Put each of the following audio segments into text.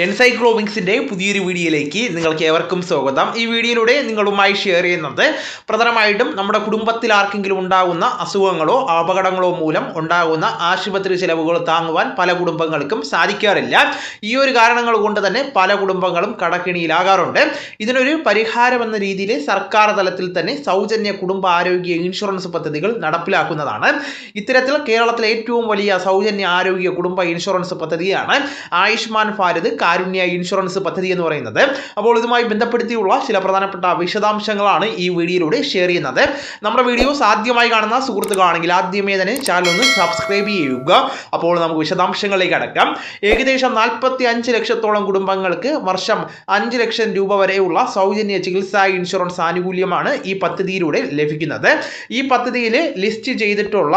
എൻസൈക്ലോമിക്സിന്റെ പുതിയൊരു വീഡിയോയിലേക്ക് നിങ്ങൾക്ക് ഏവർക്കും സ്വാഗതം. ഈ വീഡിയോയിലൂടെ നിങ്ങളുമായി ഷെയർ ചെയ്യുന്നത് പ്രധാനമായിട്ടും നമ്മുടെ കുടുംബത്തിൽ ആർക്കെങ്കിലും ഉണ്ടാകുന്ന അസുഖങ്ങളോ അപകടങ്ങളോ മൂലം ഉണ്ടാകുന്ന ആശുപത്രി ചെലവുകൾ താങ്ങുവാൻ പല കുടുംബങ്ങൾക്കും സാധിക്കാറില്ല. ഈ ഒരു കാരണങ്ങൾ കൊണ്ട് തന്നെ പല കുടുംബങ്ങളും കടക്കിണിയിലാകാറുണ്ട്. ഇതിനൊരു പരിഹാരം എന്ന രീതിയിൽ സർക്കാർ തലത്തിൽ തന്നെ സൗജന്യ കുടുംബ ആരോഗ്യ ഇൻഷുറൻസ് പദ്ധതികൾ നടപ്പിലാക്കുന്നതാണ്. ഇത്തരത്തിൽ കേരളത്തിലെ ഏറ്റവും വലിയ സൗജന്യ ആരോഗ്യ കുടുംബ ഇൻഷുറൻസ് പദ്ധതിയാണ് ആയുഷ്മാൻ ഭാരത് കാരുണ്യ ഇൻഷുറൻസ് പദ്ധതി എന്ന് പറയുന്നത്. അപ്പോൾ ഇതുമായി ബന്ധപ്പെടുത്തിയുള്ള ചില പ്രധാനപ്പെട്ട വിശദാംശങ്ങളാണ് ഈ വീഡിയോയിലൂടെ ഷെയർ ചെയ്യുന്നത്. നമ്മുടെ വീഡിയോസ് ആദ്യമായി കാണുന്ന സുഹൃത്തുക്കളാണെങ്കിൽ ആദ്യമേ തന്നെ ചാനൽ ഒന്ന് സബ്സ്ക്രൈബ് ചെയ്യുക. അപ്പോൾ നമുക്ക് വിശദാംശങ്ങളിലേക്ക് കടക്കാം. ഏകദേശം 45 ലക്ഷത്തോളം കുടുംബങ്ങൾക്ക് വർഷം 5 ലക്ഷം രൂപ വരെയുള്ള സൗജന്യ ചികിത്സാ ഇൻഷുറൻസ് ആനുകൂല്യമാണ് ഈ പദ്ധതിയിലൂടെ ലഭിക്കുന്നത്. ഈ പദ്ധതിയിൽ ലിസ്റ്റ് ചെയ്തിട്ടുള്ള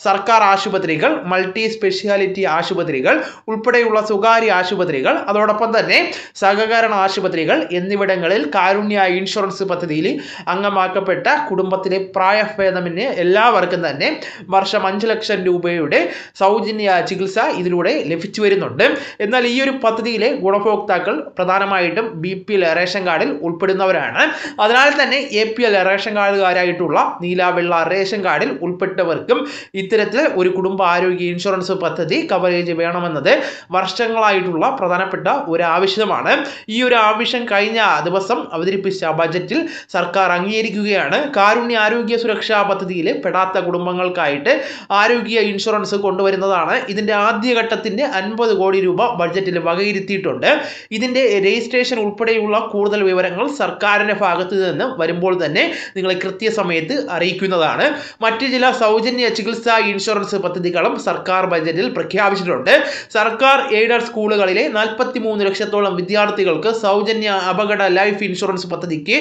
സർക്കാർ ആശുപത്രികൾ, മൾട്ടി സ്പെഷ്യാലിറ്റി ആശുപത്രികൾ ഉൾപ്പെടെയുള്ള സ്വകാര്യ ആശുപത്രികൾ, അതോടൊപ്പം തന്നെ സഹകരണ ആശുപത്രികൾ എന്നിവിടങ്ങളിൽ കാരുണ്യ ഇൻഷുറൻസ് പദ്ധതിയിൽ അംഗമാക്കപ്പെട്ട കുടുംബത്തിലെ പ്രായഭേദമന്യേ എല്ലാവർക്കും തന്നെ വർഷം 5 ലക്ഷം രൂപയുടെ സൗജന്യ ചികിത്സ ഇതിലൂടെ ലഭിച്ചു വരുന്നുണ്ട്. എന്നാൽ ഈ ഒരു പദ്ധതിയിലെ ഗുണഭോക്താക്കൾ പ്രധാനമായിട്ടും BPL റേഷൻ കാർഡിൽ ഉൾപ്പെടുന്നവരാണ്. അതിനാൽ തന്നെ APL റേഷൻ കാർഡുകാരായിട്ടുള്ള നീല വെള്ള റേഷൻ കാർഡിൽ ഉൾപ്പെട്ടവർക്കും ഇത്തരത്തിൽ ഒരു കുടുംബ ആരോഗ്യ ഇൻഷുറൻസ് പദ്ധതി കവറേജ് വേണമെന്നത് വർഷങ്ങളായിട്ടുള്ള പ്രധാനപ്പെട്ട ഒരു ആവശ്യമാണ്. ഈ ഒരു ആവശ്യം കഴിഞ്ഞ ദിവസം അവതരിപ്പിച്ച ബജറ്റിൽ സർക്കാർ അംഗീകരിക്കുകയാണ്. കാരുണ്യ ആരോഗ്യ സുരക്ഷാ പദ്ധതിയിൽ പെടാത്ത കുടുംബങ്ങൾക്കായിട്ട് ആരോഗ്യ ഇൻഷുറൻസ് കൊണ്ടുവരുന്നതാണ്. ഇതിന്റെ ആദ്യഘട്ടത്തിന്റെ 50 കോടി രൂപ ബഡ്ജറ്റിൽ വകയിരുത്തിയിട്ടുണ്ട്. ഇതിന്റെ രജിസ്ട്രേഷൻ ഉൾപ്പെടെയുള്ള കൂടുതൽ വിവരങ്ങൾ സർക്കാരിന്റെ ഭാഗത്ത് നിന്ന് വരുമ്പോൾ തന്നെ നിങ്ങളെ കൃത്യസമയത്ത് അറിയിക്കുന്നതാണ്. മറ്റു ചില സൗജന്യ ചികിത്സാ ഇൻഷുറൻസ് പദ്ധതികളും സർക്കാർ ബജറ്റിൽ പ്രഖ്യാപിച്ചിട്ടുണ്ട്. സർക്കാർ എയ്ഡഡ് സ്കൂളുകളിലെ 43 ലക്ഷത്തോളം വിദ്യാർത്ഥികൾക്ക് സൗജന്യ അപകട ലൈഫ് ഇൻഷുറൻസ് പദ്ധതിക്ക്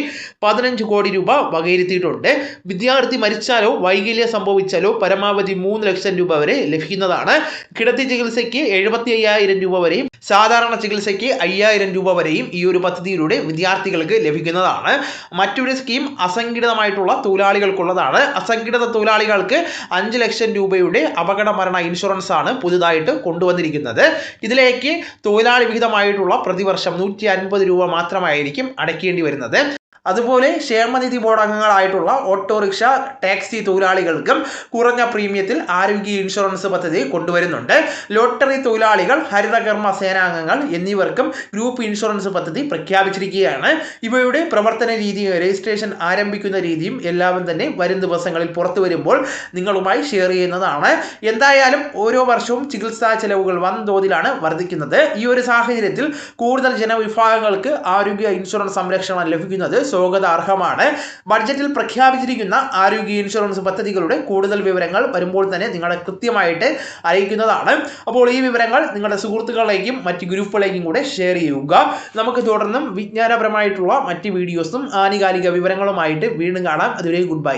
15 കോടി രൂപ വകയിരുത്തിയിട്ടുണ്ട്. വിദ്യാർത്ഥി മരിച്ചാലോ വൈകല്യം സംഭവിച്ചാലോ പരമാവധി 3 ലക്ഷം രൂപ വരെ ലഭിക്കുന്നതാണ്. കിടത്തി ചികിത്സയ്ക്ക് 75,000 രൂപ വരെയും സാധാരണ ചികിത്സയ്ക്ക് 5,000 രൂപ വരെയും ഈ ഒരു പദ്ധതിയിലൂടെ വിദ്യാർത്ഥികൾക്ക് ലഭിക്കുന്നതാണ്. മറ്റൊരു സ്കീം അസംഘടിതമായിട്ടുള്ള തൊഴിലാളികൾക്കുള്ളതാണ്. അസംഘടിത തൊഴിലാളികൾക്ക് 5 ലക്ഷം രൂപയുടെ അപകട മരണ ഇൻഷുറൻസ് ആണ് പുതുതായിട്ട് കൊണ്ടുവന്നിരിക്കുന്നത്. ഇതിലേക്ക് തൊഴിലാളി വിഹിതമായിട്ടുള്ള പ്രതിവർഷം 150 രൂപ മാത്രമായിരിക്കും അടയ്ക്കേണ്ടി വരുന്നത്. അതുപോലെ ക്ഷേമനിധി ബോർഡ് അംഗങ്ങളായിട്ടുള്ള ഓട്ടോറിക്ഷ, ടാക്സി തൊഴിലാളികൾക്കും കുറഞ്ഞ പ്രീമിയത്തിൽ ആരോഗ്യ ഇൻഷുറൻസ് പദ്ധതി കൊണ്ടുവരുന്നുണ്ട്. ലോട്ടറി തൊഴിലാളികൾ, ഹരിതകർമ്മ സേനാംഗങ്ങൾ എന്നിവർക്കും ഗ്രൂപ്പ് ഇൻഷുറൻസ് പദ്ധതി പ്രഖ്യാപിച്ചിരിക്കുകയാണ്. ഇവയുടെ പ്രവർത്തന രീതിയും രജിസ്ട്രേഷൻ ആരംഭിക്കുന്ന രീതിയും എല്ലാം തന്നെ വരും ദിവസങ്ങളിൽ പുറത്തു വരുമ്പോൾ നിങ്ങളുമായി ഷെയർ ചെയ്യുന്നതാണ്. എന്തായാലും ഓരോ വർഷവും ചികിത്സാ ചെലവുകൾ വൻതോതിലാണ് വർദ്ധിക്കുന്നത്. ഈ ഒരു സാഹചര്യത്തിൽ കൂടുതൽ ജനവിഭാഗങ്ങൾക്ക് ആരോഗ്യ ഇൻഷുറൻസ് സംരക്ഷണം ലഭിക്കുന്നത് സ്വാഗതാർഹമാണ്. ബഡ്ജറ്റിൽ പ്രഖ്യാപിച്ചിരിക്കുന്ന ആരോഗ്യ ഇൻഷുറൻസ് പദ്ധതികളുടെ കൂടുതൽ വിവരങ്ങൾ വരുമ്പോൾ തന്നെ നിങ്ങളെ കൃത്യമായിട്ട് അറിയിക്കുന്നതാണ്. അപ്പോൾ ഈ വിവരങ്ങൾ നിങ്ങളുടെ സുഹൃത്തുക്കളിലേക്കും മറ്റ് ഗ്രൂപ്പുകളിലേക്കും കൂടെ ഷെയർ ചെയ്യുക. നമുക്ക് തുടർന്നും വിജ്ഞാനപരമായിട്ടുള്ള മറ്റ് വീഡിയോസും ആനുകാലിക വിവരങ്ങളുമായിട്ട് വീണ്ടും കാണാം. അതുവരെ ഗുഡ് ബൈ.